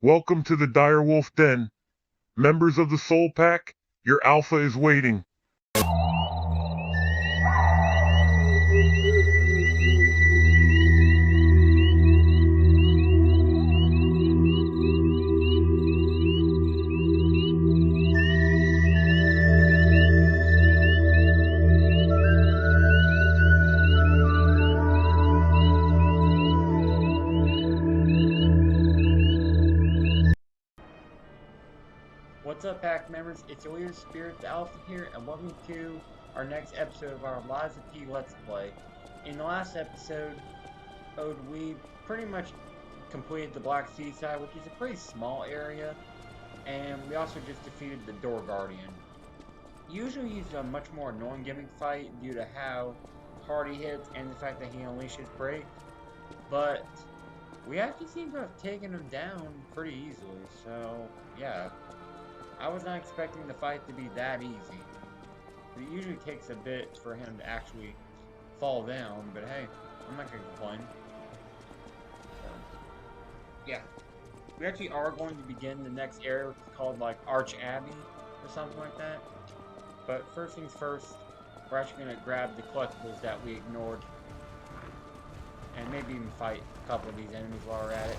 Welcome to the Direwolf Den. Members of the Soul Pack, your alpha is waiting. What's up, Pack members? It's your leader, Spirit the Alpha here, and welcome to our next episode of our Liza P Let's Play. In the last episode, we pretty much completed the Black Seaside, which is a pretty small area, and we also just defeated the Door Guardian. Usually he's a much more annoying gimmick fight due to how hard he hits and the fact that he unleashes break, but we actually seem to have taken him down pretty easily, so yeah. I was not expecting the fight to be that easy. It usually takes a bit for him to actually fall down, but hey, I'm not going to complain. So, yeah. We actually are going to begin the next area, which is called like Arche Abbey or something like that. But first things first, we're actually going to grab the collectibles that we ignored. And maybe even fight a couple of these enemies while we're at it.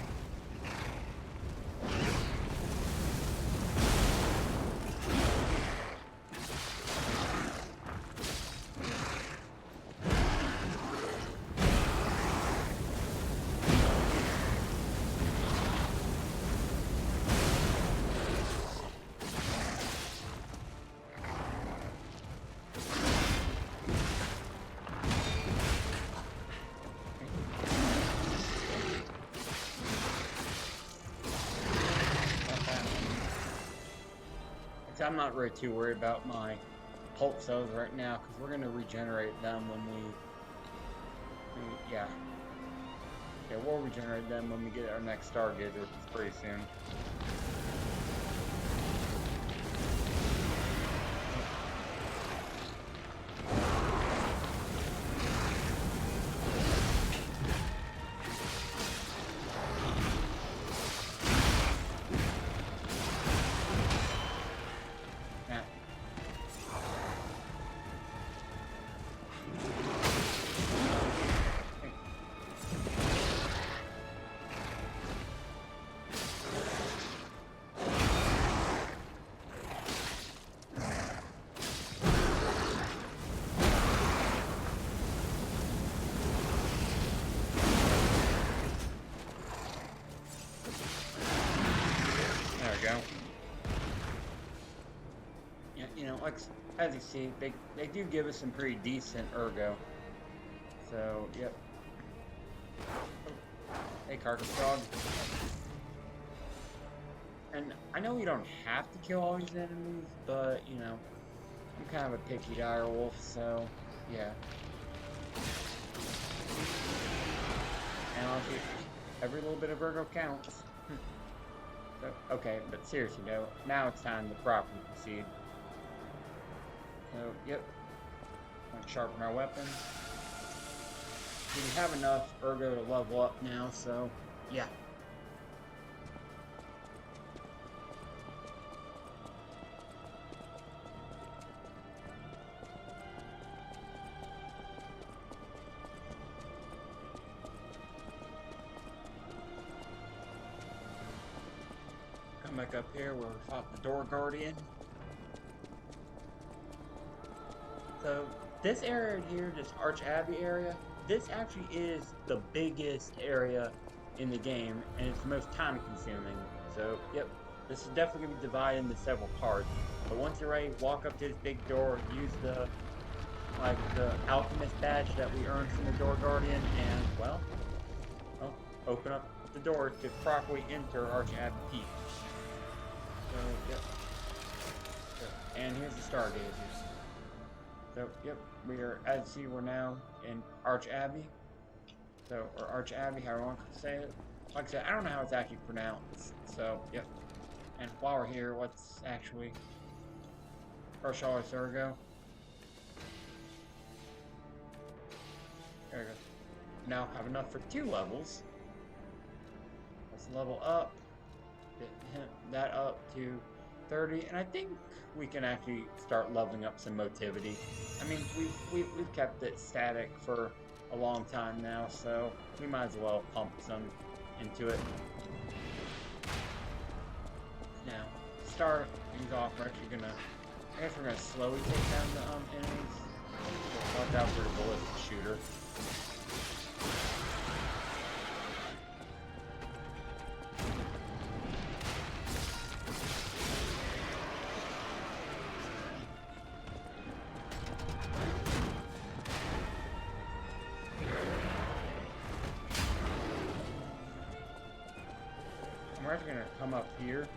I'm not really too worried about my pulp cells right now because we're going to regenerate them when we'll regenerate them when we get our next target, which is pretty soon. Yeah, you know, like as you see, they do give us some pretty decent ergo. So, yep. Oh. Hey, carcass dog. And I know you don't have to kill all these enemies, but you know, I'm kind of a picky dire wolf, so yeah. And honestly, every little bit of ergo counts. So, okay, but seriously though, now it's time to properly proceed. So, yep. I'm gonna sharpen our weapon. We have enough ergo to level up now, so yeah. Come back up here where we fought the Door Guardian. So this area here, this Arche Abbey area, this actually is the biggest area in the game, and it's the most time consuming. So, yep, this is definitely going to be divided into several parts. But once you're ready, walk up to this big door, use the alchemist badge that we earned from the Door Guardian, and, well, open up the door to properly enter Arche Abbey Peak. So, yep. So, and here's the stargazers. So, yep, we are, as you see, we're now in Arche Abbey. So, or Arche Abbey, however you want to say it. Like I said, I don't know how it's actually pronounced. So, yep. And while we're here, let's actually crush all our Sergo. There we go. Now have enough for 2 levels. Let's level up. that up to 30, and I think we can actually start leveling up some motivity. I mean, we've kept it static for a long time now, so we might as well pump some into it. Now, to start things off, we're actually gonna, I guess we're gonna slowly take down the enemies. Watch out for the ballistic shooter. We're actually gonna come up here,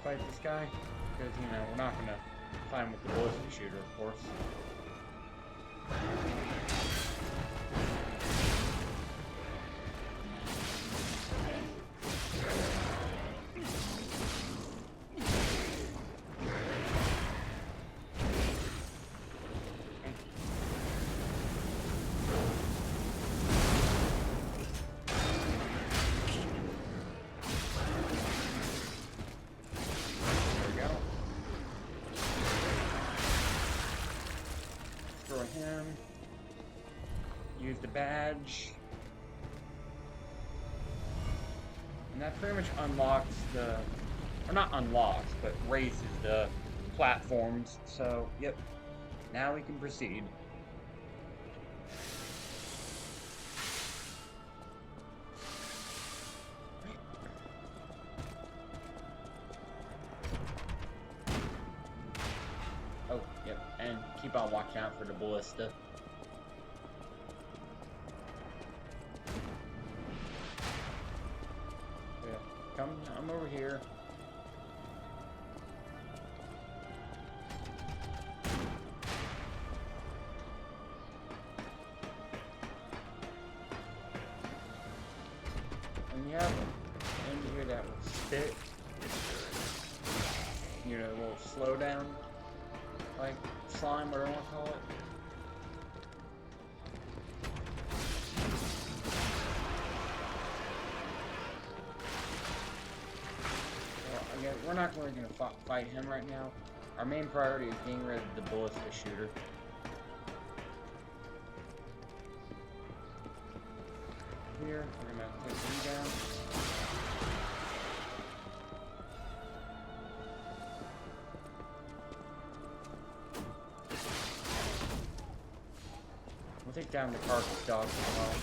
fight this guy, because we're not gonna fight him with the ballistic shooter, of course. Him. Use the badge. And that pretty much unlocks the, or not unlocks, but raises the platforms. So, yep. Now we can proceed. Oh, yep, and keep on watching out for the ballista. Yeah, I'm over here. And you have an end here that will stick. A little slowdown. Like slime, whatever I want to call it. Well, again, we're not really going to fight him right now. Our main priority is getting rid of the ballista shooter. Here, we're going to take him down. We'll take down the carcass dog as well.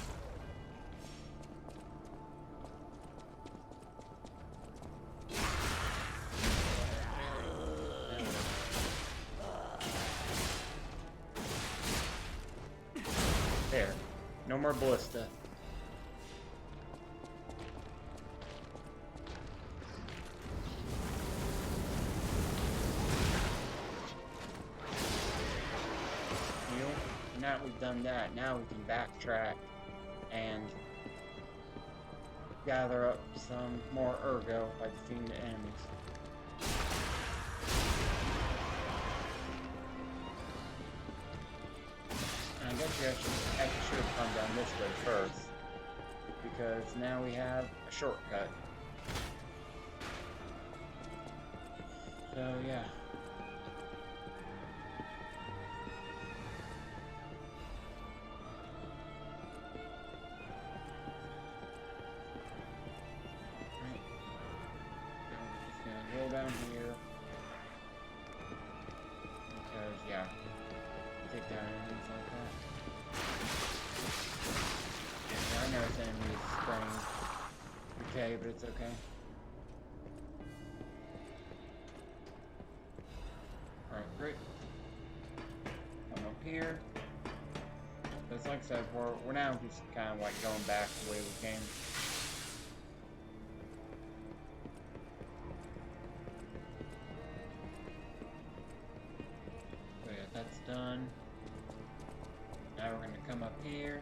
There. No more ballista. Now that we've done that, now we can backtrack and gather up some more ergo by defeating the enemies. And I guess we actually should have come down this way first, because now we have a shortcut. So yeah. Down here, because yeah, take down enemies like that. Yeah, I know this enemy is spraying decay, but it's okay. Alright, great. Come up here. But it's like I said, we're now just kind of like going back the way we came. That's done. Now we're going to come up here.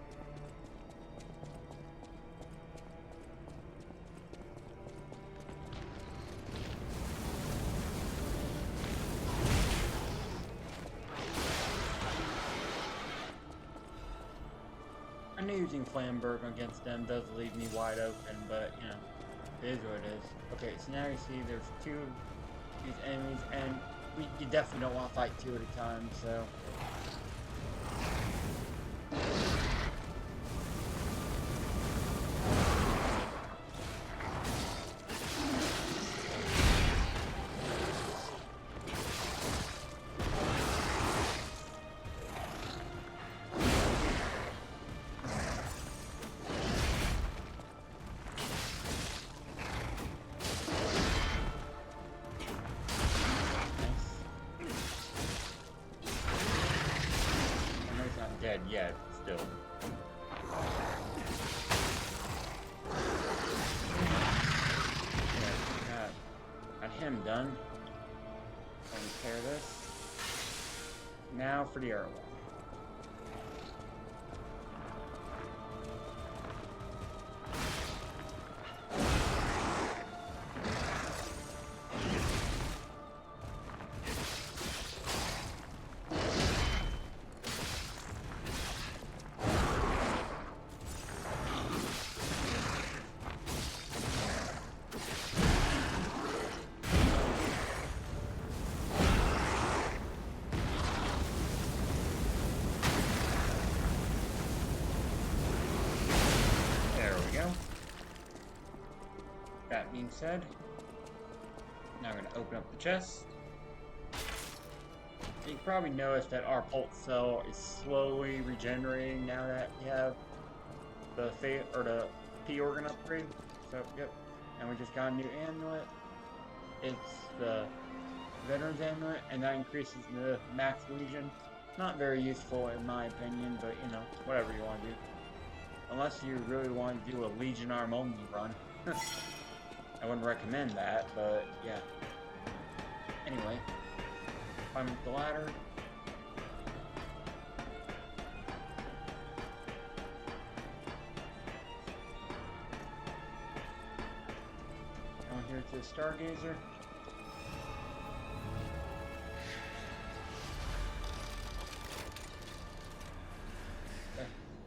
I know using Flamberg against them does leave me wide open, but It is what it is. Okay, so now you see there's two of these enemies, and you definitely don't want to fight two at a time, so... Dead yet, still. Yeah, got him done. Repair this. Now for the arrow. That being said, now I'm going to open up the chest. You probably noticed that our pulse cell is slowly regenerating now that we have the P organ upgrade. So yep, and we just got a new amulet. It's the Veteran's Amulet, and that increases the max legion. Not very useful in my opinion, but you know, whatever you want to do. Unless you really want to do a Legion Arm only run. I wouldn't recommend that, but yeah. Anyway, climb up the ladder. Down here to the Stargazer.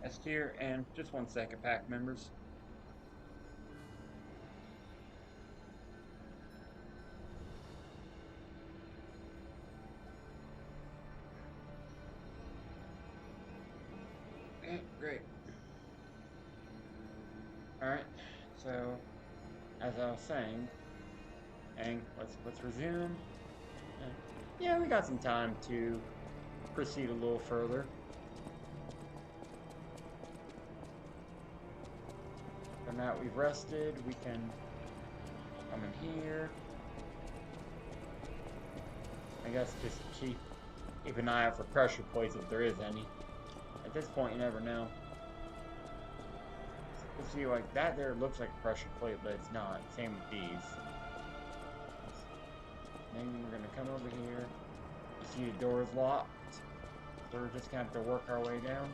S tier, and just 1 second, pack members. Okay, great. Alright, so as I was saying, and let's resume. Yeah, we got some time to proceed a little further. So now that we've rested, we can come in here. I guess just keep an eye out for pressure plates if there is any. At this point, you never know. Let's see, like that there looks like a pressure plate, but it's not. Same with these. Then we're gonna come over here. You see the door is locked, so we're just gonna have to work our way down.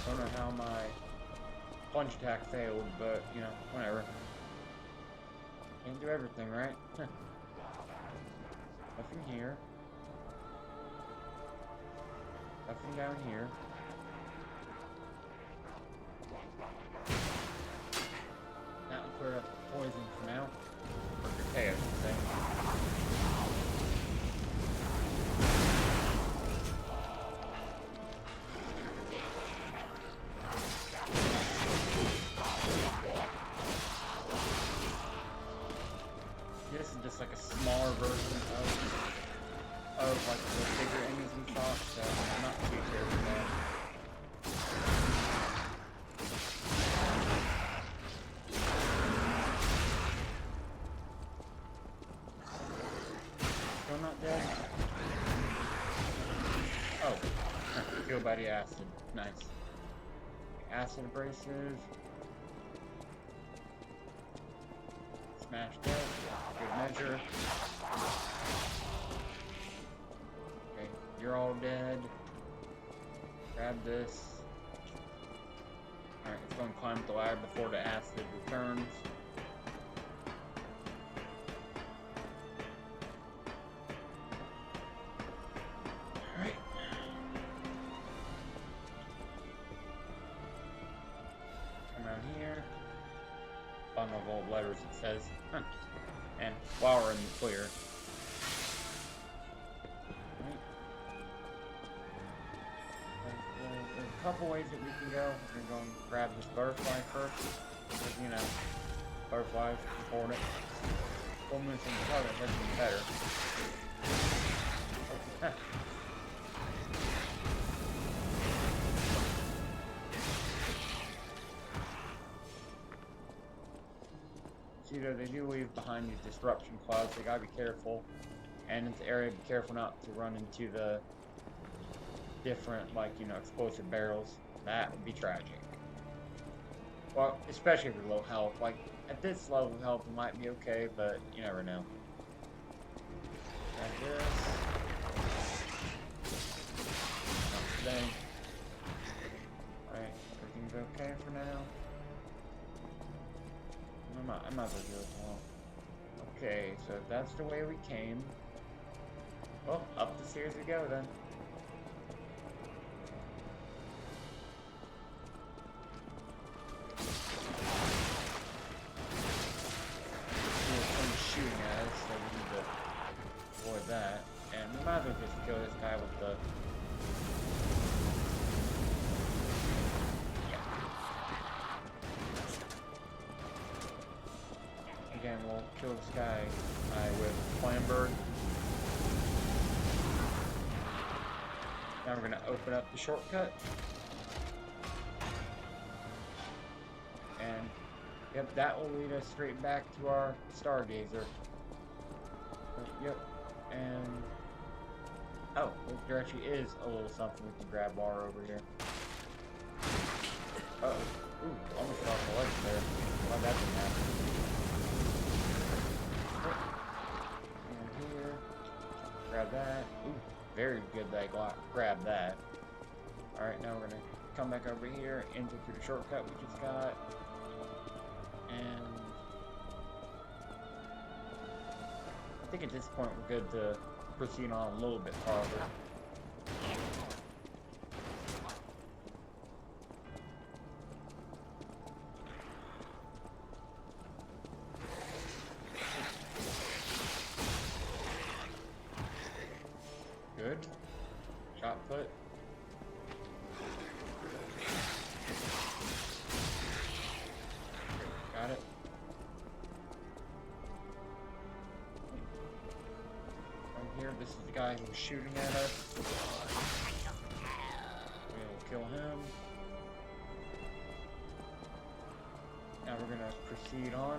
Don't know how my punch attack failed, but you know, whatever. Can't do everything, right? Nothing here. Nothing down here. Now we clear up the poison for now. Or decay, I should say. This is just like a smaller version of like the bigger enemies we fought, so I'm not too scared of that. Still not dead? Oh, killed by the acid. Nice. Acid abrasive. Smashed dead. Good measure. Okay, you're all dead. Grab this. Alright, let's go and climb the ladder before the acid returns. Alright. bundle of old letters, it says. And while we're in the clear. There's a couple ways that we can go. We're going to grab this butterfly first. Because, you know, butterflies, important. Full moon from the color, that's even better. See, though, they do leave behind these disruption clouds, so you gotta be careful. And in this area, be careful not to run into the different, like, you know, explosive barrels. That would be tragic. Well, especially if you're low health. Like, at this level of health, it might be okay, but you never know. Like this. Not today. Alright, everything's okay for now. I might as well do it all. Okay, so that's the way we came. Well, up the stairs we go then. Someone's shooting at us, so we need to avoid that. And we might as well just kill this guy with the... Again, we'll kill this guy with Flamberg. Now we're going to open up the shortcut. And, yep, that will lead us straight back to our Stargazer. Yep, and... Oh, there actually is a little something we can grab while we're over here. Uh-oh. Ooh, almost got off the ledge there. Glad that didn't happen. And here, grab that. Ooh, very good that I grabbed that. Alright, now we're gonna come back over here, enter through the shortcut we just got. And I think at this point we're good to proceed on a little bit farther. Good. Shot put. Got it. From here, this is the guy who's shooting at us. We'll kill him. Now we're gonna proceed on.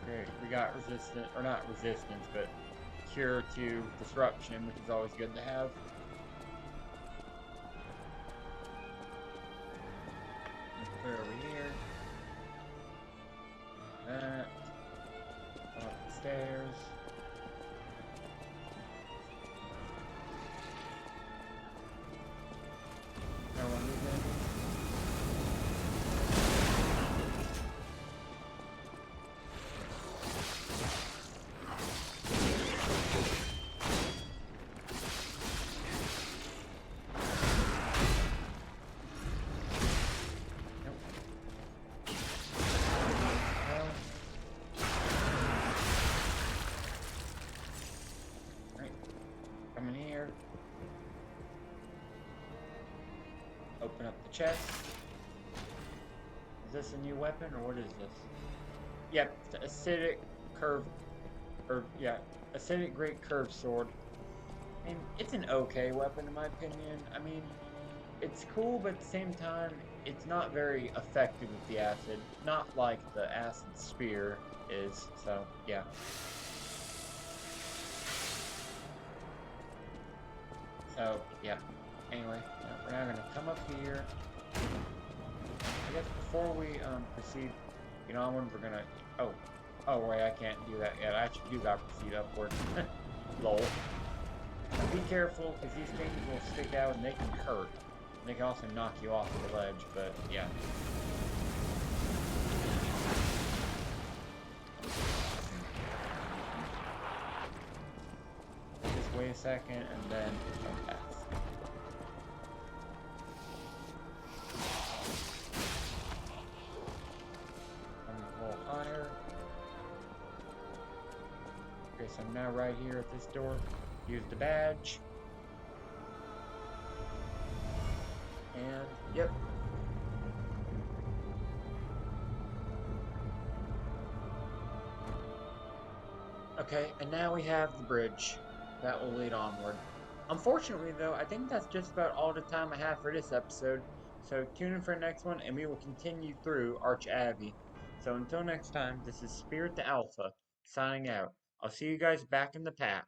Okay, we got resistance, or not resistance, but cure to disruption, which is always good to have. Clear over here. That. Up the stairs. Now we'll move in. Come in here. Open up the chest. Is this a new weapon or what is this? Yep, it's acidic curve, or yeah, acidic great curved sword. I mean, it's an okay weapon in my opinion. I mean, it's cool, but at the same time, it's not very effective with the acid. Not like the acid spear is. So yeah. So, yeah. Anyway, we're now going to come up here. I guess before we proceed, you know, we're going to... Oh, wait, I can't do that yet. I actually do got to proceed upward. Lol. Be careful, because these things will stick out and they can hurt. They can also knock you off the ledge, but yeah. Just waste second, and then jump past. Coming a little higher. Okay, so I'm now right here at this door. Use the badge. And, yep. Okay, and now we have the bridge that will lead onward. Unfortunately, though, I think that's just about all the time I have for this episode. So tune in for the next one, and we will continue through Arche Abbey. So until next time, this is Spirit the Alpha signing out. I'll see you guys back in the pack.